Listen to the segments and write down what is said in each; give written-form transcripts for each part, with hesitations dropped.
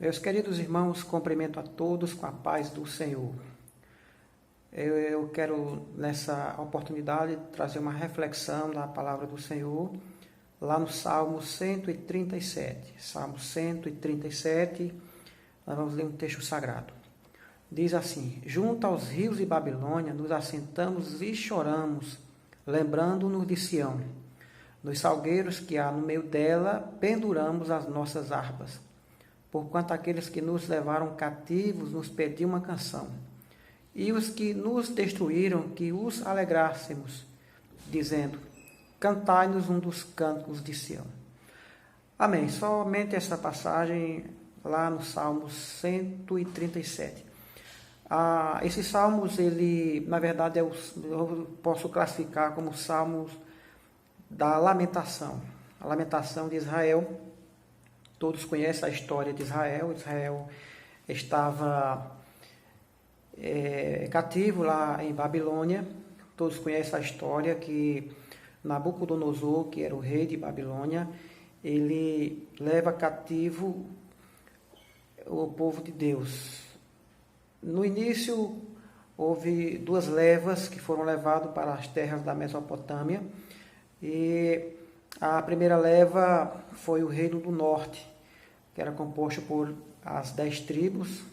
Meus queridos irmãos, cumprimento a todos com a paz do Senhor. Eu quero, nessa oportunidade, trazer uma reflexão da palavra do Senhor, lá no Salmo 137. Salmo 137, nós vamos ler um texto sagrado. Diz assim: junto aos rios de Babilônia, nos assentamos e choramos, lembrando-nos de Sião. Nos salgueiros que há no meio dela, penduramos as nossas harpas. Porquanto aqueles que nos levaram cativos nos pediam uma canção, e os que nos destruíram, que os alegrássemos, dizendo: cantai-nos um dos cantos de Sião. Amém. Somente essa passagem lá no Salmo 137. Esses salmos, na verdade, eu posso classificar como salmos da lamentação. A lamentação de Israel. Todos conhecem a história de Israel. Israel estava cativo lá em Babilônia. Todos conhecem a história que Nabucodonosor, que era o rei de Babilônia, ele leva cativo o povo de Deus. No início, houve duas levas que foram levadas para as terras da Mesopotâmia. E a primeira leva foi o reino do norte, que era composto por as 10 tribos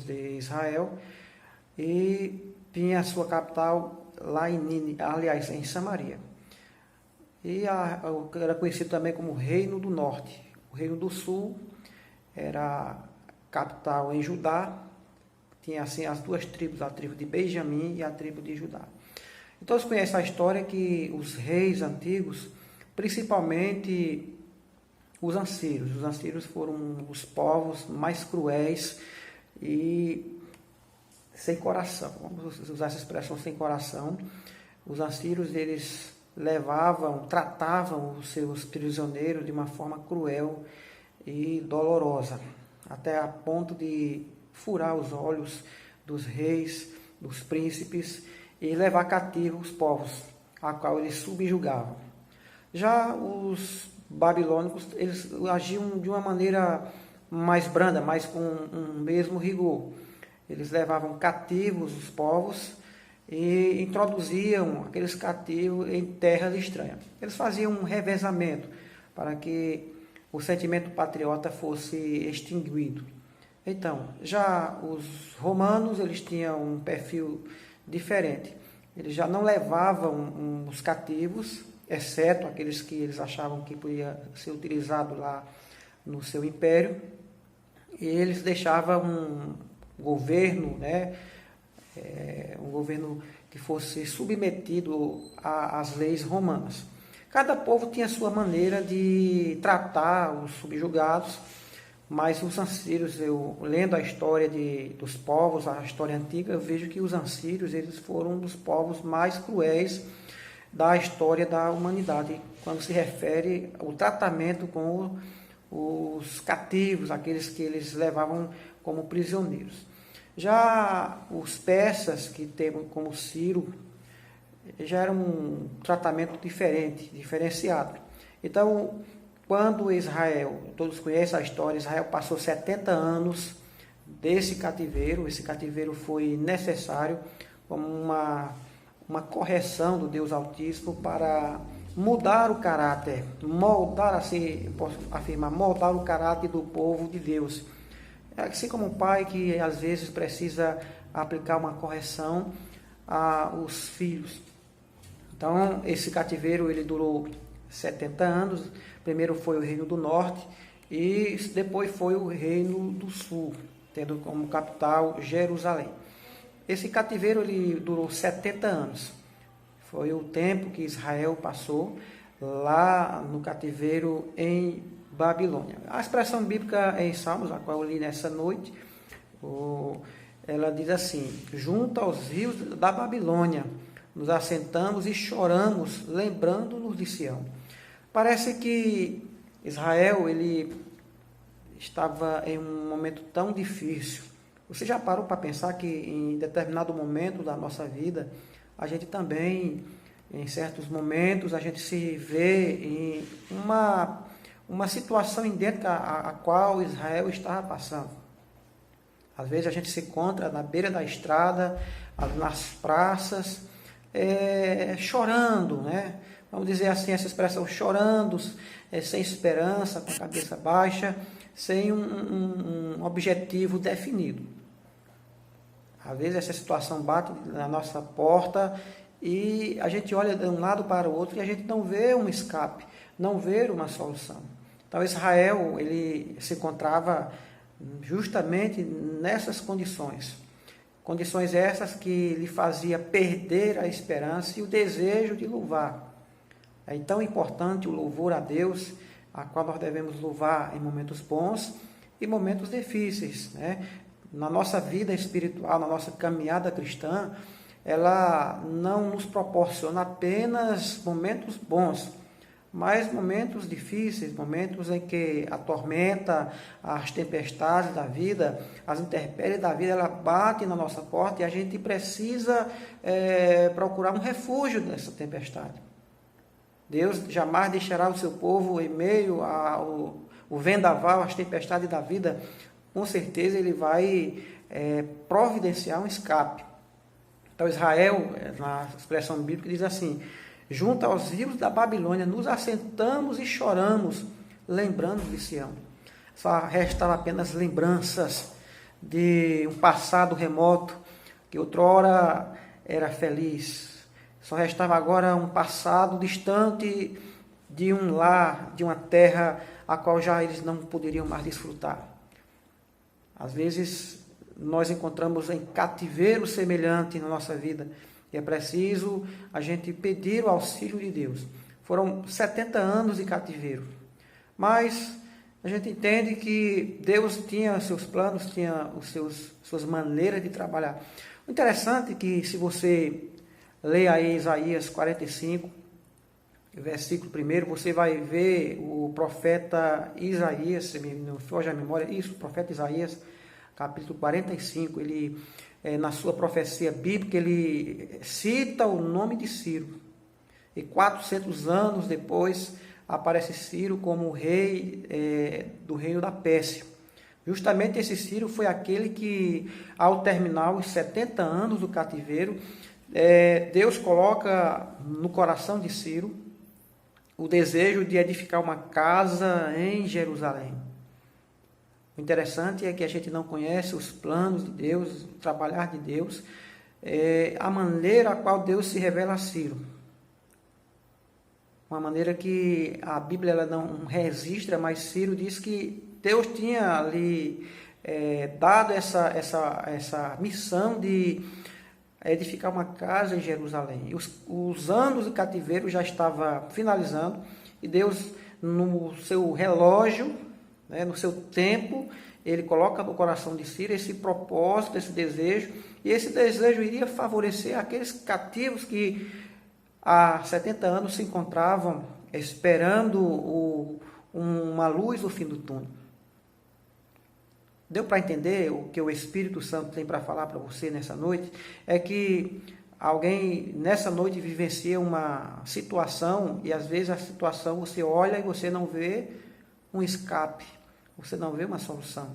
de Israel, e tinha a sua capital lá em Samaria. E era conhecido também como Reino do Norte. O Reino do Sul era capital em Judá, tinha assim as duas tribos, a tribo de Benjamim e a tribo de Judá. Então, todos conhecem a história que os reis antigos, principalmente os ansírios foram os povos mais cruéis e sem coração. Vamos usar essa expressão, sem coração. Os ansírios, eles tratavam os seus prisioneiros de uma forma cruel e dolorosa, até a ponto de furar os olhos dos reis, dos príncipes, e levar cativo os povos, a qual eles subjugavam. Já os babilônicos, eles agiam de uma maneira mais branda, mais com um mesmo rigor. Eles levavam cativos os povos e introduziam aqueles cativos em terras estranhas. Eles faziam um revezamento para que o sentimento patriota fosse extinguido. Então, já os romanos, eles tinham um perfil diferente. Eles já não levavam os cativos, exceto aqueles que eles achavam que podia ser utilizado lá no seu império, e eles deixavam um governo, um governo que fosse submetido às leis romanas. Cada povo tinha a sua maneira de tratar os subjugados, mas os ansírios, eu lendo a história dos povos, a história antiga, eu vejo que os ansírios, eles foram um dos povos mais cruéis da história da humanidade, quando se refere ao tratamento com os cativos, aqueles que eles levavam como prisioneiros. Já os persas, que tem como Ciro, já era um tratamento diferenciado. Então, quando Israel, todos conhecem a história, Israel passou 70 anos desse cativeiro. Esse cativeiro foi necessário como uma correção do Deus Altíssimo para mudar o caráter, moldar, assim, posso afirmar, moldar o caráter do povo de Deus. Assim como um pai que às vezes precisa aplicar uma correção aos filhos. Então, esse cativeiro, ele durou 70 anos. Primeiro foi o Reino do Norte e depois foi o Reino do Sul, tendo como capital Jerusalém. Esse cativeiro, ele durou 70 anos. Foi o tempo que Israel passou lá no cativeiro em Babilônia. A expressão bíblica em Salmos, a qual eu li nessa noite, ela diz assim: junto aos rios da Babilônia, nos assentamos e choramos, lembrando-nos de Sião. Parece que Israel, ele estava em um momento tão difícil. Você já parou para pensar que em determinado momento da nossa vida, a gente também, em certos momentos, a gente se vê em uma situação idêntica à qual Israel estava passando. Às vezes a gente se encontra na beira da estrada, nas praças, chorando, né? Vamos dizer assim, essa expressão, chorando, sem esperança, com a cabeça baixa, sem um objetivo definido. Às vezes essa situação bate na nossa porta e a gente olha de um lado para o outro e a gente não vê um escape, não vê uma solução. Então Israel, ele se encontrava justamente nessas condições. Condições essas que lhe fazia perder a esperança e o desejo de louvar. É tão importante o louvor a Deus, a qual nós devemos louvar em momentos bons e momentos difíceis, né? Na nossa vida espiritual, na nossa caminhada cristã, ela não nos proporciona apenas momentos bons, mas momentos difíceis, momentos em que a tormenta, as tempestades da vida, as intempéries da vida, ela bate na nossa porta e a gente precisa procurar um refúgio nessa tempestade. Deus jamais deixará o seu povo em meio ao vendaval, às tempestades da vida. Com certeza ele vai providenciar um escape. Então Israel, na expressão bíblica, diz assim: junto aos rios da Babilônia, nos assentamos e choramos, lembrando de Sião. Só restavam apenas lembranças de um passado remoto, que outrora era feliz. Só restava agora um passado distante de um lar, de uma terra a qual já eles não poderiam mais desfrutar. Às vezes nós encontramos em cativeiro semelhante na nossa vida, e é preciso a gente pedir o auxílio de Deus. Foram 70 anos de cativeiro, mas a gente entende que Deus tinha seus planos, tinha suas maneiras de trabalhar. O interessante é que, se você ler aí Isaías 45, versículo 1, você vai ver o profeta Isaías, se me não foge a memória, isso, o profeta Isaías, capítulo 45, ele, na sua profecia bíblica, ele cita o nome de Ciro. E 400 anos depois, aparece Ciro como rei do reino da Pérsia. Justamente esse Ciro foi aquele que, ao terminar os 70 anos do cativeiro, Deus coloca no coração de Ciro o desejo de edificar uma casa em Jerusalém. O interessante é que a gente não conhece os planos de Deus, o trabalhar de Deus, a maneira a qual Deus se revela a Ciro. Uma maneira que a Bíblia ela não registra, mas Ciro diz que Deus tinha lhe dado essa missão de edificar uma casa em Jerusalém. Os anos de cativeiro já estavam finalizando e Deus, no seu relógio, no seu tempo, ele coloca no coração de Ciro esse propósito, esse desejo, e esse desejo iria favorecer aqueles cativos que há 70 anos se encontravam esperando uma luz no fim do túnel. Deu para entender o que o Espírito Santo tem para falar para você nessa noite? É que alguém nessa noite vivencia uma situação e às vezes a situação você olha e você não vê um escape, você não vê uma solução.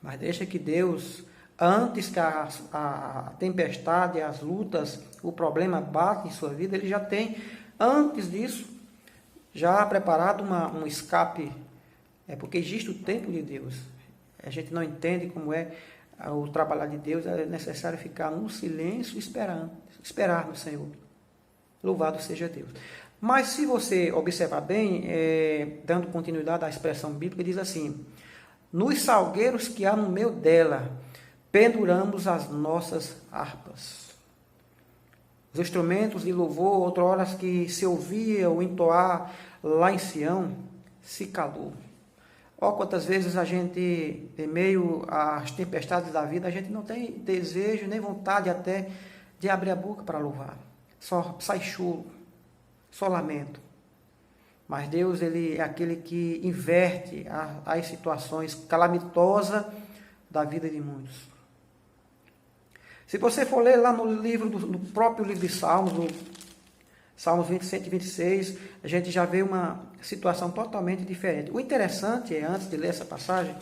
Mas deixa que Deus, antes que a tempestade, as lutas, o problema bate em sua vida, Ele já tem, antes disso, já preparado um escape. Porque existe o tempo de Deus. A gente não entende como é o trabalhar de Deus, é necessário ficar no silêncio esperar no Senhor. Louvado seja Deus. Mas se você observar bem, dando continuidade à expressão bíblica, diz assim: nos salgueiros que há no meio dela, penduramos as nossas harpas. Os instrumentos de louvor, outrora que se ouvia o entoar lá em Sião, se calou. Quantas vezes a gente, em meio às tempestades da vida, a gente não tem desejo nem vontade até de abrir a boca para louvar. Só sai choro, só lamento. Mas Deus, Ele é aquele que inverte as situações calamitosas da vida de muitos. Se você for ler lá no próprio livro de Salmos, no Salmos 27 e 26, a gente já vê uma situação totalmente diferente. O interessante é, antes de ler essa passagem,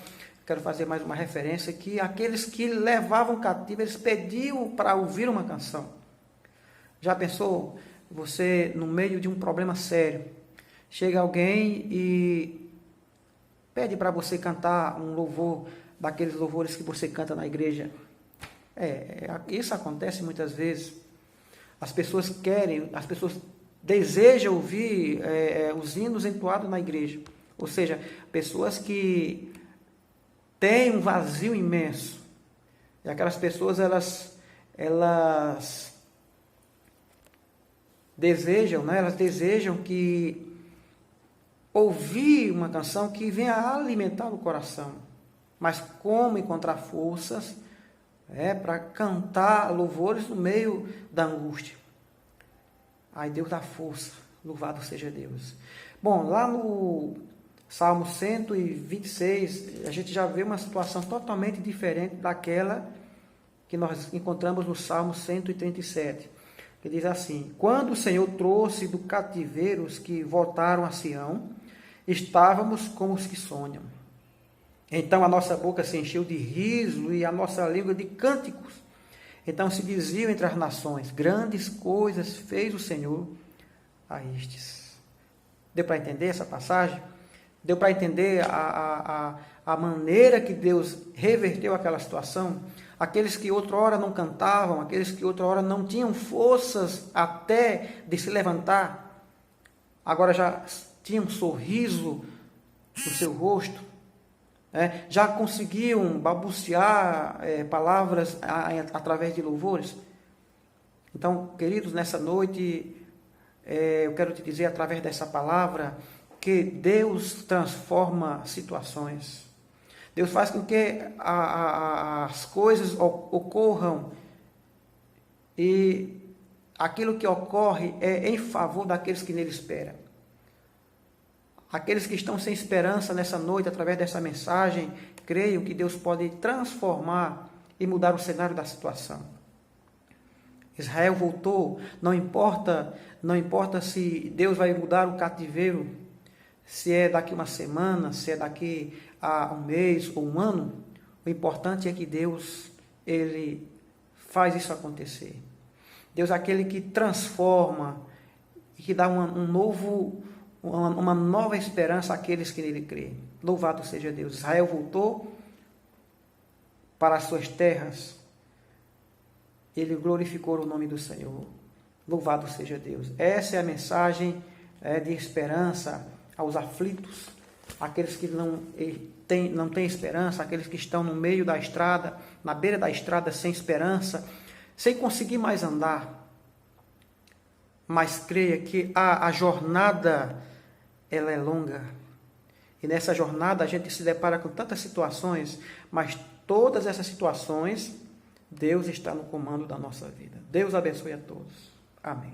quero fazer mais uma referência, que aqueles que levavam cativo, eles pediam para ouvir uma canção. Já pensou, você no meio de um problema sério, chega alguém e pede para você cantar um louvor, daqueles louvores que você canta na igreja? Isso acontece muitas vezes. As pessoas desejam ouvir os hinos entoados na igreja. Ou seja, pessoas que têm um vazio imenso. E aquelas pessoas, elas desejam, né? Elas desejam que ouvir uma canção que venha alimentar o coração. Mas como encontrar forças para cantar louvores no meio da angústia? Aí Deus dá força, louvado seja Deus. Bom, lá no Salmo 126, a gente já vê uma situação totalmente diferente daquela que nós encontramos no Salmo 137, que diz assim: quando o Senhor trouxe do cativeiro os que voltaram a Sião, estávamos como os que sonham. Então a nossa boca se encheu de riso e a nossa língua de cânticos. Então se diziam entre as nações: grandes coisas fez o Senhor a estes. Deu para entender essa passagem? Deu para entender a maneira que Deus reverteu aquela situação? Aqueles que outrora não cantavam, aqueles que outrora não tinham forças até de se levantar, agora já tinham um sorriso no seu rosto. Já conseguiam balbuciar palavras através de louvores. Então, queridos, nessa noite, eu quero te dizer através dessa palavra que Deus transforma situações. Deus faz com que as coisas ocorram, e aquilo que ocorre é em favor daqueles que nele esperam. Aqueles que estão sem esperança nessa noite, através dessa mensagem, creio que Deus pode transformar e mudar o cenário da situação. Israel voltou, não importa se Deus vai mudar o cativeiro, se é daqui uma semana, se é daqui a um mês ou um ano, o importante é que Deus, Ele faz isso acontecer. Deus é aquele que transforma e que dá uma nova esperança àqueles que nele creem. Louvado seja Deus. Israel voltou para as suas terras. Ele glorificou o nome do Senhor. Louvado seja Deus. Essa é a mensagem de esperança aos aflitos, aqueles que não têm esperança, aqueles que estão no meio da estrada, na beira da estrada, sem esperança, sem conseguir mais andar. Mas creia que a jornada, ela é longa. E nessa jornada a gente se depara com tantas situações, mas todas essas situações, Deus está no comando da nossa vida. Deus abençoe a todos. Amém.